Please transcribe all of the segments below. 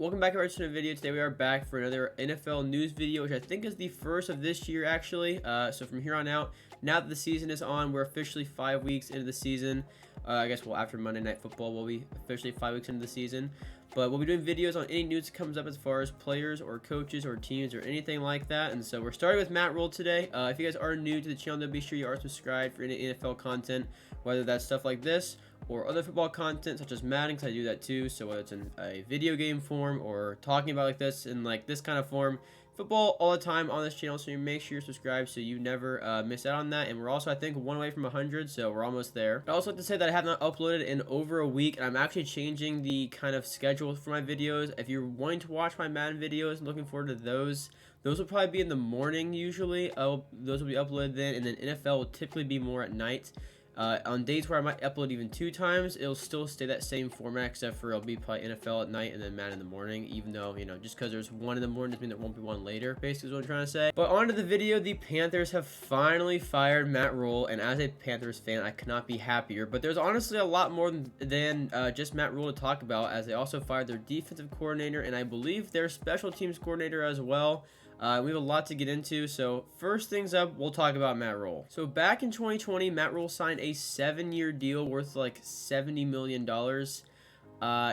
Welcome back to our video. Today we are back for another NFL news video, which I think is the first of this year actually. So from here on out, now that the season is on, we're officially 5 weeks into the season. I guess after Monday Night Football, we'll be officially 5 weeks into the season. But we'll be doing videos on any news that comes up as far as players or coaches or teams or anything like that. And so we're starting with Matt Rhule today. If you guys are new to the channel, then be sure you are subscribed for any NFL content, whether that's stuff like this or other football content such as Madden, because I do that too. So whether it's in a video game form or talking about like this in like this kind of form, football all the time on this channel. So you make sure you're subscribed so you never miss out on that. And we're also, I think, one away from 100, so we're almost there. I'd also like to say that I have not uploaded in over a week, and I'm actually changing the kind of schedule for my videos. If you're wanting to watch my Madden videos and looking forward to those will probably be in the morning usually. Those will be uploaded then, and then NFL will typically be more at night. On days where I might upload even 2 times, it'll still stay that same format, except for it'll be probably NFL at night and then Madden in the morning, even though, you know, just because there's one in the morning doesn't mean there won't be one later, basically is what I'm trying to say. But on to the video. The Panthers have finally fired Matt Rhule, and as a Panthers fan, I could not be happier. But there's honestly a lot more than just Matt Rhule to talk about, as they also fired their defensive coordinator, and I believe their special teams coordinator as well. We have a lot to get into, so first things up, we'll talk about Matt Rhule. So back in 2020, Matt Rhule signed a 7-year deal worth like $70 million.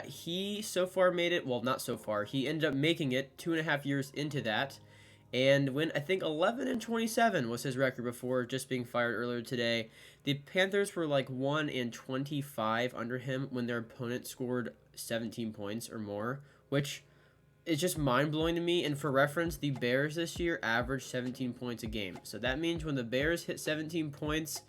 He so far made it, well, not so far, he ended up making it 2.5 years into that, and when I think 11-27 was his record before just being fired earlier today. The Panthers were like 1-25 under him when their opponent scored 17 points or more, which it's just mind-blowing to me. And for reference, the Bears this year averaged 17 points a game. So that means when the Bears hit 17 points,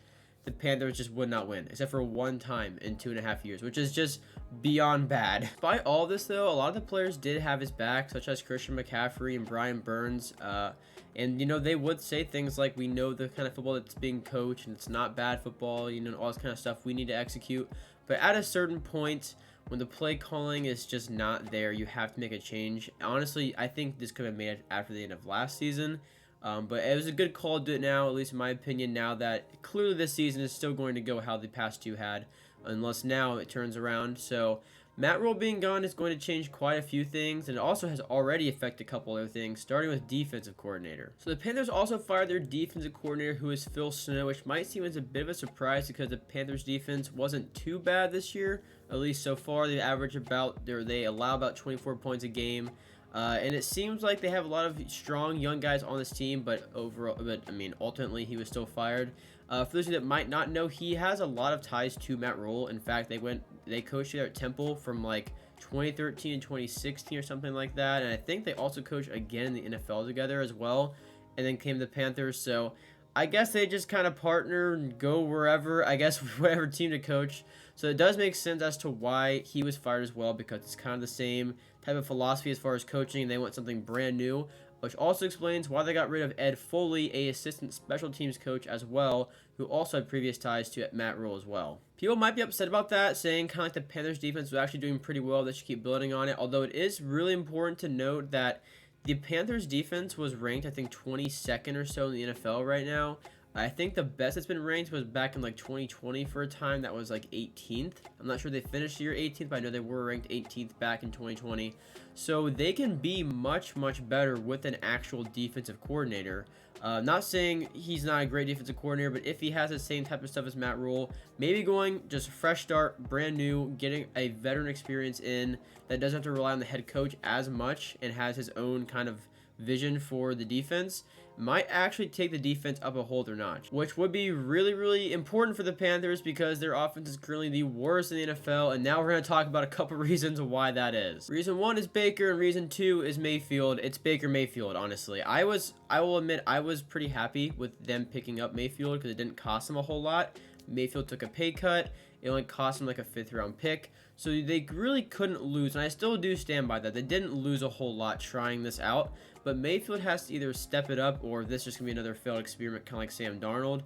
the Panthers just would not win, except for one time in 2.5 years, which is just beyond bad. Despite all this, though, a lot of the players did have his back, such as Christian McCaffrey and Brian Burns. And, you know, they would say things like, we know the kind of football that's being coached, and it's not bad football, you know, all this kind of stuff we need to execute. But at a certain point, when the play calling is just not there, you have to make a change. Honestly, I think this could have been made after the end of last season. But it was a good call to do it now, at least in my opinion, now that clearly this season is still going to go how the past 2 had, unless now it turns around. So Matt Rhule being gone is going to change quite a few things, and it also has already affected a couple other things, starting with defensive coordinator. So the Panthers also fired their defensive coordinator, who is Phil Snow, which might seem as a bit of a surprise because the Panthers defense wasn't too bad this year, at least so far. They allow about 24 points a game. And it seems like they have a lot of strong young guys on this team, but ultimately he was still fired. For those of you that might not know, he has a lot of ties to Matt Rhule. In fact, they coached together at Temple from like 2013 and 2016 or something like that, and I think they also coached again in the NFL together as well, and then came to the Panthers. So I guess they just kind of partner and go wherever, I guess, whatever team to coach. So it does make sense as to why he was fired as well, because it's kind of the same type of philosophy as far as coaching. They want something brand new, which also explains why they got rid of Ed Foley, a assistant special teams coach as well, who also had previous ties to Matt Rhule as well. People might be upset about that, saying kind of like the Panthers defense was actually doing pretty well. They should keep building on it, although it is really important to note that the Panthers defense was ranked, I think, 22nd or so in the NFL right now. I think the best it's been ranked was back in like 2020 for a time. That was like 18th. I'm not sure they finished the year 18th, but I know they were ranked 18th back in 2020. So they can be much, much better with an actual defensive coordinator. Not saying he's not a great defensive coordinator, but if he has the same type of stuff as Matt Rhule, maybe going just fresh start, brand new, getting a veteran experience in that doesn't have to rely on the head coach as much and has his own kind of vision for the defense, might actually take the defense up a whole other notch, which would be really, really important for the Panthers because their offense is currently the worst in the NFL, and now we're going to talk about a couple reasons why that is. Reason 1 is Baker, and reason 2 is Mayfield. It's Baker Mayfield, honestly. I will admit, I was pretty happy with them picking up Mayfield because it didn't cost them a whole lot. Mayfield took a pay cut. It only cost them like a 5th round pick. So they really couldn't lose, and I still do stand by that. They didn't lose a whole lot trying this out, but Mayfield has to either step it up or this is just going to be another failed experiment, kind of like Sam Darnold.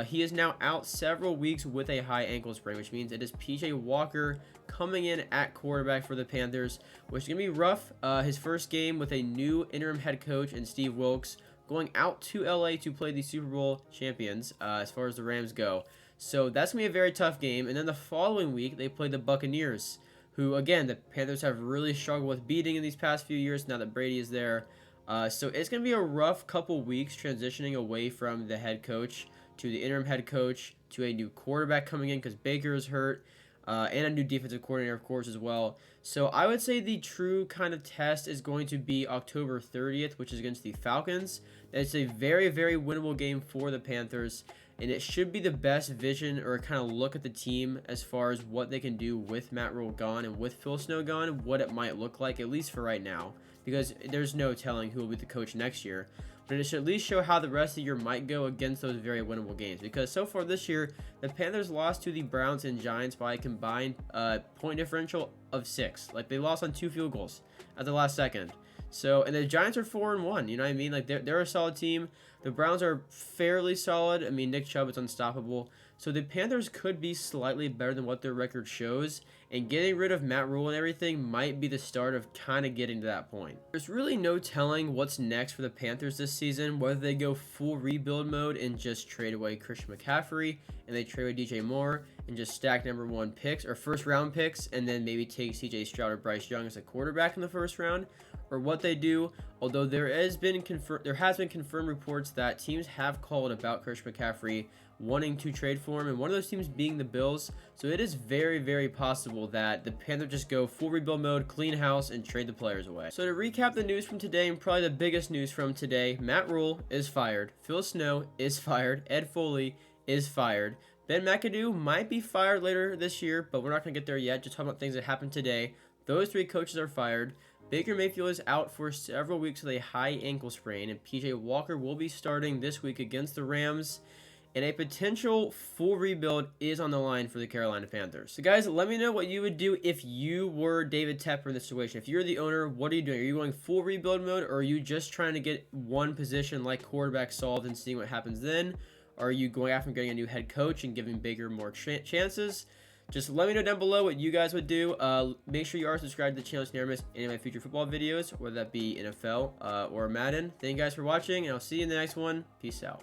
He is now out several weeks with a high ankle sprain, which means it is P.J. Walker coming in at quarterback for the Panthers, which is going to be rough. His first game with a new interim head coach and Steve Wilks, going out to LA to play the Super Bowl champions as far as the Rams go. So that's going to be a very tough game. And then the following week, they play the Buccaneers, who, again, the Panthers have really struggled with beating in these past few years now that Brady is there. So it's going to be a rough couple weeks transitioning away from the head coach to the interim head coach to a new quarterback coming in because Baker is hurt, and a new defensive coordinator, of course, as well. So I would say the true kind of test is going to be October 30th, which is against the Falcons. It's a very, very winnable game for the Panthers, and it should be the best vision or kind of look at the team as far as what they can do with Matt Rhule gone and with Phil Snow gone, what it might look like, at least for right now, because there's no telling who will be the coach next year. But it should at least show how the rest of the year might go against those very winnable games. Because so far this year, the Panthers lost to the Browns and Giants by a combined point differential of 6. Like, they lost on 2 field goals at the last second. So, and the Giants are 4-1. You know what I mean? Like, they're a solid team. The Browns are fairly solid. I mean, Nick Chubb is unstoppable. So the Panthers could be slightly better than what their record shows, and getting rid of Matt Rhule and everything might be the start of kind of getting to that point. There's really no telling what's next for the Panthers this season, whether they go full rebuild mode and just trade away Christian McCaffrey, and they trade away DJ Moore, and just stack number 1 picks, or first round picks, and then maybe take CJ Stroud or Bryce Young as a quarterback in the first round, or what they do. Although there has been confirmed reports that teams have called about Christian McCaffrey wanting to trade for him, and one of those teams being the Bills. So it is very, very possible that the Panthers just go full rebuild mode, clean house, and trade the players away. So to recap the news from today, and probably the biggest news from today, Matt Rhule is fired, Phil Snow is fired, Ed Foley is fired, Ben McAdoo might be fired later this year, but we're not going to get there yet, just talking about things that happened today. Those 3 coaches are fired. Baker Mayfield is out for several weeks with a high ankle sprain, and PJ Walker will be starting this week against the Rams. And a potential full rebuild is on the line for the Carolina Panthers. So guys, let me know what you would do if you were David Tepper in this situation. If you're the owner, what are you doing? Are you going full rebuild mode, or are you just trying to get one position like quarterback solved and seeing what happens then? Or are you going after getting a new head coach and giving Baker more chances? Just let me know down below what you guys would do. Make sure you are subscribed to the channel so you never miss any of my future football videos, whether that be NFL or Madden. Thank you guys for watching, and I'll see you in the next one. Peace out.